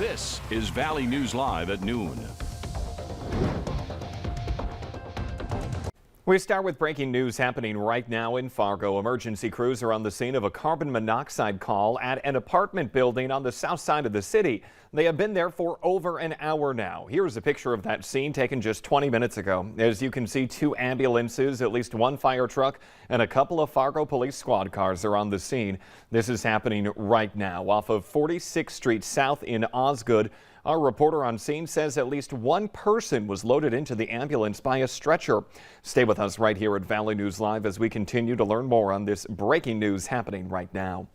This is Valley News Live at noon. We start with breaking news happening right now in Fargo. Emergency crews are on the scene of a carbon monoxide call at an apartment building on the south side of the city. They have been there for over an hour now. Here's a picture of that scene taken just 20 minutes ago. As you can see, 2 ambulances, at least 1 fire truck, and a couple of Fargo police squad cars are on the scene. This is happening right now off of 46th Street South in Osgood. Our reporter on scene says at least 1 person was loaded into the ambulance by a stretcher. Stay with us right here at Valley News Live as we continue to learn more on this breaking news happening right now.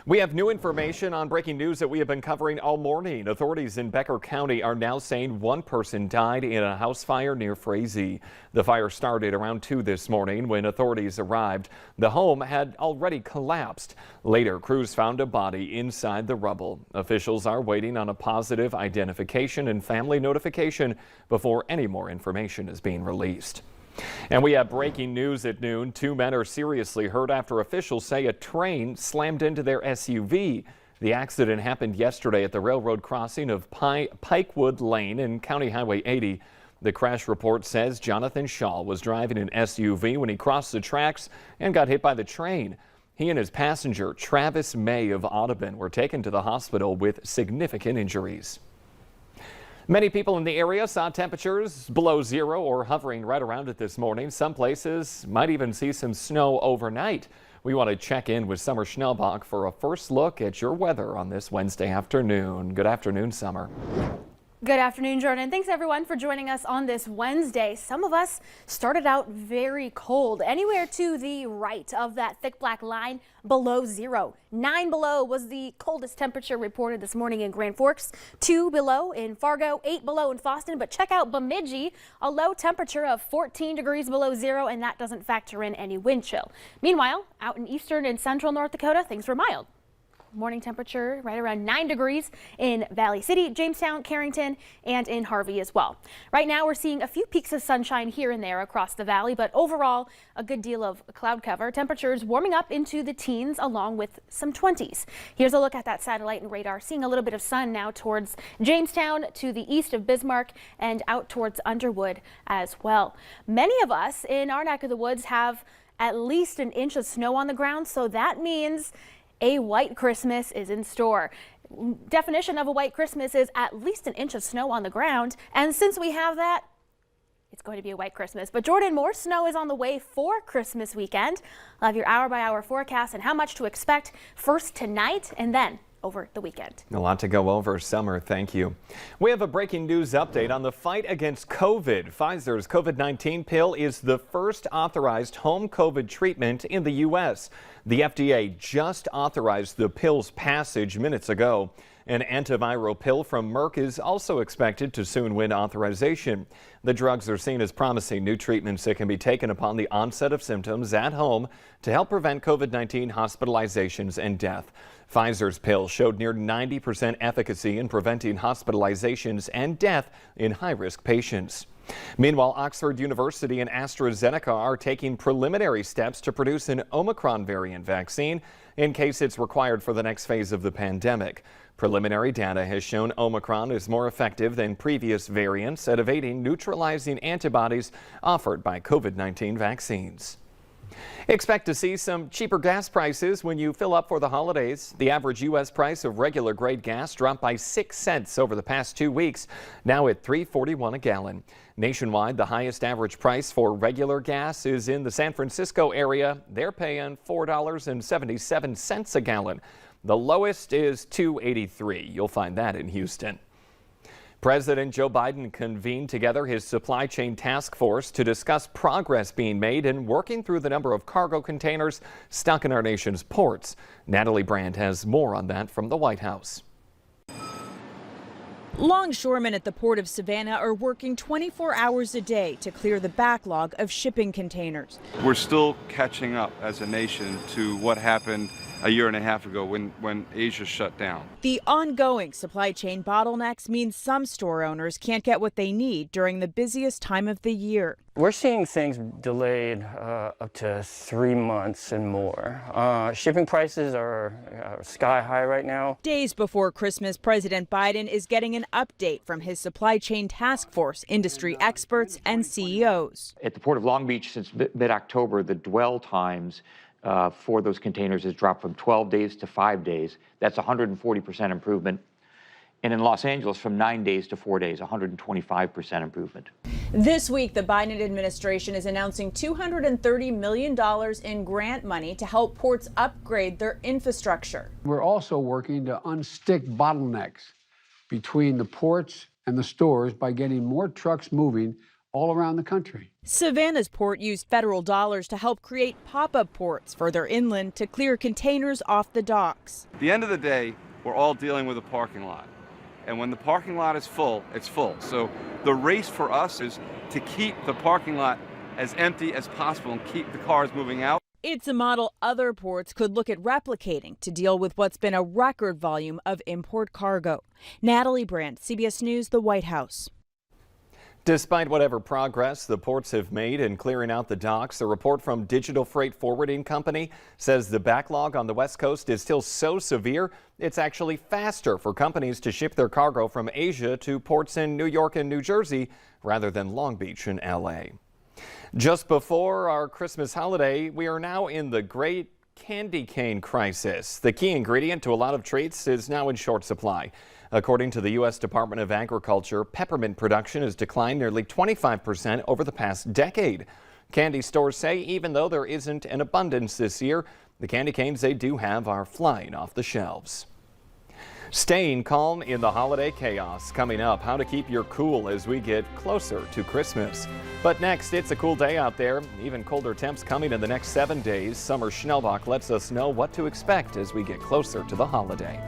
We have new information on breaking news that we have been covering all morning. Authorities in Becker County are now saying 1 person died in a house fire near Frazee. The fire started around 2 this morning when authorities arrived. The home had already collapsed. Later, crews found a body inside the rubble. Officials are waiting on a positive identification and family notification before any more information is being released. And we have breaking news at noon. 2 men are seriously hurt after officials say a train slammed into their SUV. The accident happened yesterday at the railroad crossing of Pikewood Lane in County Highway 80. The crash report says Jonathan Shaw was driving an SUV when he crossed the tracks and got hit by the train. He and his passenger, Travis May of Audubon, were taken to the hospital with significant injuries. Many people in the area saw temperatures below 0 or hovering right around it this morning. Some places might even see some snow overnight. We want to check in with Summer Schnellbach for a first look at your weather on this Wednesday afternoon. Good afternoon, Summer. Good afternoon, Jordan. Thanks everyone for joining us on this Wednesday. Some of us started out very cold, anywhere to the right of that thick black line below 0. 9 below was the coldest temperature reported this morning in Grand Forks, 2 below in Fargo, 8 below in Fosston. But check out Bemidji, a low temperature of 14 degrees below 0, and that doesn't factor in any wind chill. Meanwhile, out in eastern and central North Dakota, things were mild. Morning temperature right around 9 degrees in Valley City, Jamestown, Carrington, and in Harvey as well. Right now we're seeing a few peaks of sunshine here and there across the valley, but overall a good deal of cloud cover. Temperatures warming up into the teens along with some 20s. Here's a look at that satellite and radar. Seeing a little bit of sun now towards Jamestown to the east of Bismarck and out towards Underwood as well. Many of us in our neck of the woods have at least an inch of snow on the ground, so that means a white Christmas is in store. Definition of a white Christmas is at least an inch of snow on the ground. And since we have that, it's going to be a white Christmas. But Jordan, more snow is on the way for Christmas weekend. I'll have your hour-by-hour forecast and how much to expect first tonight and then over the weekend. A lot to go over, Summer. Thank you. We have a breaking news update on the fight against COVID. Pfizer's COVID-19 pill is the first authorized home COVID treatment in the U.S. The FDA just authorized the pill's passage minutes ago. An antiviral pill from Merck is also expected to soon win authorization. The drugs are seen as promising new treatments that can be taken upon the onset of symptoms at home to help prevent COVID-19 hospitalizations and death. Pfizer's pill showed near 90% efficacy in preventing hospitalizations and death in high-risk patients. Meanwhile, Oxford University and AstraZeneca are taking preliminary steps to produce an Omicron variant vaccine in case it's required for the next phase of the pandemic. Preliminary data has shown Omicron is more effective than previous variants at evading neutralizing antibodies offered by COVID-19 vaccines. Expect to see some cheaper gas prices when you fill up for the holidays. The average U.S. price of regular grade gas dropped by 6 cents over the past 2 weeks, now at $3.41 a gallon. Nationwide, the highest average price for regular gas is in the San Francisco area. They're paying $4.77 a gallon. The lowest is $2.83. You'll find that in Houston. President Joe Biden convened together his supply chain task force to discuss progress being made in working through the number of cargo containers stuck in our nation's ports. Natalie Brandt has more on that from the White House. Longshoremen at the Port of Savannah are working 24 hours a day to clear the backlog of shipping containers. We're still catching up as a nation to what happened a year and a half ago when Asia shut down. The ongoing supply chain bottlenecks mean some store owners can't get what they need during the busiest time of the year. We're seeing things delayed up to 3 months and more. Shipping prices are sky high right now. Days before Christmas, President Biden is getting an update from his supply chain task force, industry experts, and CEOs. At the Port of Long Beach since mid-October, the dwell times for those containers has dropped from 12 days to 5 days. That's 140% improvement. And in Los Angeles, from 9 days to 4 days, 125% improvement. This week, the Biden administration is announcing $230 million in grant money to help ports upgrade their infrastructure. We're also working to unstick bottlenecks between the ports and the stores by getting more trucks moving all around the country. Savannah's port used federal dollars to help create pop-up ports further inland to clear containers off the docks. At the end of the day, we're all dealing with a parking lot. And when the parking lot is full, it's full. So the race for us is to keep the parking lot as empty as possible and keep the cars moving out. It's a model other ports could look at replicating to deal with what's been a record volume of import cargo. Natalie Brandt, CBS News, the White House. Despite whatever progress the ports have made in clearing out the docks, a report from Digital Freight Forwarding Company says the backlog on the West Coast is still so severe, it's actually faster for companies to ship their cargo from Asia to ports in New York and New Jersey rather than Long Beach and LA. Just before our Christmas holiday, we are now in the great candy cane crisis. The key ingredient to a lot of treats is now in short supply. According to the U.S. Department of Agriculture, peppermint production has declined nearly 25% over the past decade. Candy stores say even though there isn't an abundance this year, the candy canes they do have are flying off the shelves. Staying calm in the holiday chaos. Coming up, how to keep your cool as we get closer to Christmas. But next, it's a cool day out there. Even colder temps coming in the next 7 days. Summer Schnellbach lets us know what to expect as we get closer to the holiday.